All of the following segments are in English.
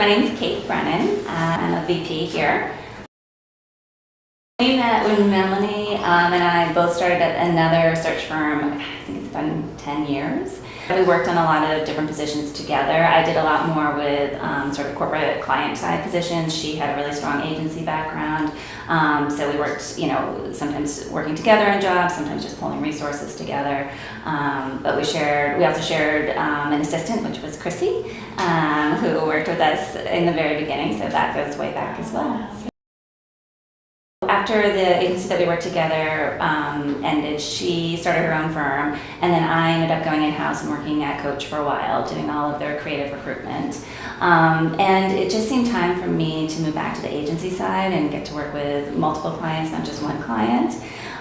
My name's Kate Brennan. I'm a VP here. We met when Melanie and I both started at another search firm. I think it's been 10 years. We worked on a lot of different positions together. I did a lot more with sort of corporate client side positions. She had a really strong agency background. So we worked, sometimes working together on jobs, sometimes just pulling resources together. But we also shared an assistant, which was Chrissy, who worked with us in the very beginning. So that goes way back as well. After the agency that we worked together ended, she started her own firm, and then I ended up going in-house and working at Coach for a while, doing all of their creative recruitment. And it just seemed time for me to move back to the agency side and get to work with multiple clients, not just one client.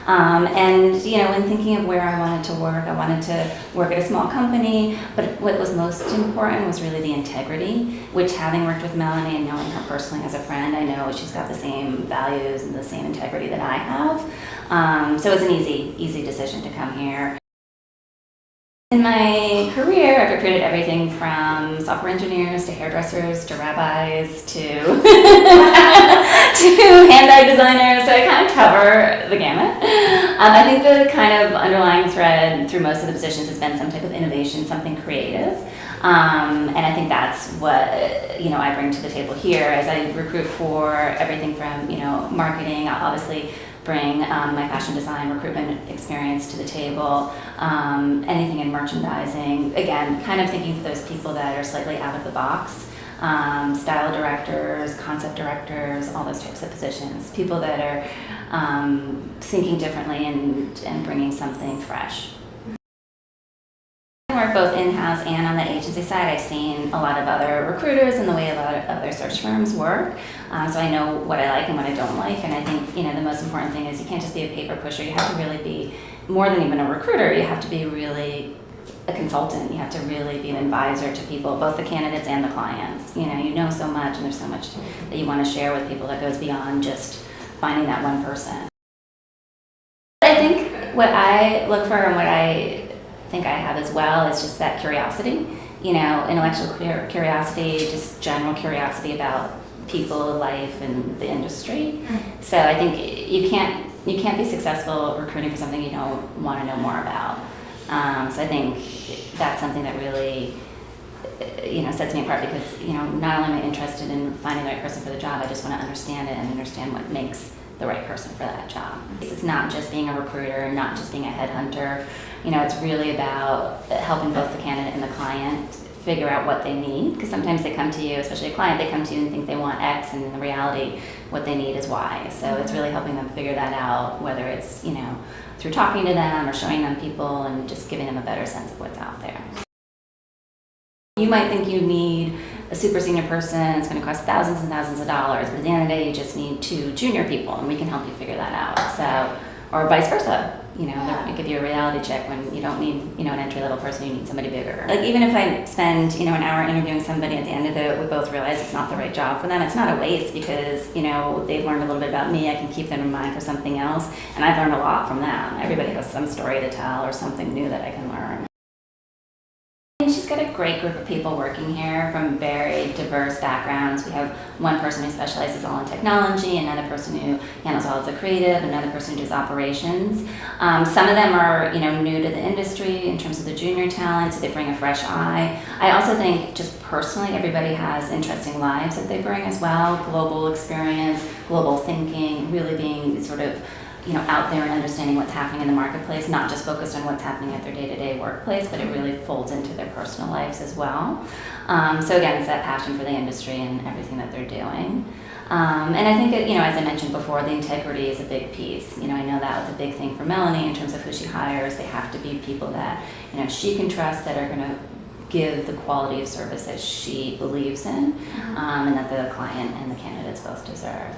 When thinking of where I wanted to work at a small company, but what was most important was really the integrity, which, having worked with Melanie and knowing her personally as a friend, I know she's got the same values and the same integrity that I have. So it was an easy decision to come here. In my career, I've recruited everything from software engineers to hairdressers to rabbis to handbag designers, so I kind of cover the gamut. I think the kind of underlying thread through most of the positions has been some type of innovation, something creative. And I think that's what I bring to the table here as I recruit for everything from marketing. I'll obviously bring my fashion design recruitment experience to the table, anything in merchandising. Again, kind of thinking for those people that are slightly out of the box, style directors, concept directors, all those types of positions. People that are thinking differently and bringing something fresh. I work both in-house and on the agency side. I've seen a lot of other recruiters and the way a lot of other search firms work, so I know what I like and what I don't like. And I think the most important thing is you can't just be a paper pusher. You have to really be more than even a recruiter. You have to be really a consultant. You have to really be an advisor to people, both the candidates and the clients. You know so much, and there's so much that you want to share with people that goes beyond just finding that one person. I think what I look for and what I think I have as well is just that curiosity, intellectual curiosity, just general curiosity about people, life, and the industry. So I think you can't be successful recruiting for something you don't want to know more about. So I think that's something that really sets me apart, because not only am I interested in finding the right person for the job, I just want to understand it and understand what makes the right person for that job. It's not just being a recruiter, not just being a headhunter. It's really about helping both the candidate and the client figure out what they need, because sometimes they come to you, especially a client, they come to you and think they want X, and in reality what they need is Y. So it's really helping them figure that out, whether it's through talking to them or showing them people and just giving them a better sense of what's out there. You might think you need a super senior person, it's going to cost thousands and thousands of dollars, but at the end of the day you just need 2 junior people, and we can help you figure that out. So, or vice versa. They give you a reality check when you don't need, an entry-level person, you need somebody bigger. Like, even if I spend, an hour interviewing somebody, at the end of it, we both realize it's not the right job for them. It's not a waste, because, they've learned a little bit about me. I can keep them in mind for something else, and I've learned a lot from them. Everybody has some story to tell or something new that I can learn. She's got a great group of people working here from very diverse backgrounds. We have one person who specializes all in technology, another person who handles all of the creative, another person who does operations. Some of them are, new to the industry in terms of the junior talent, so they bring a fresh eye. I also think, just personally, everybody has interesting lives that they bring as well. Global experience, global thinking, really being sort of out there and understanding what's happening in the marketplace, not just focused on what's happening at their day-to-day workplace, but it really folds into their personal lives as well. So again, it's that passion for the industry and everything that they're doing. And I think that, as I mentioned before, the integrity is a big piece. I know that was a big thing for Melanie in terms of who she hires. They have to be people that, she can trust, that are going to give the quality of service that she believes in, and that the client and the candidates both deserve.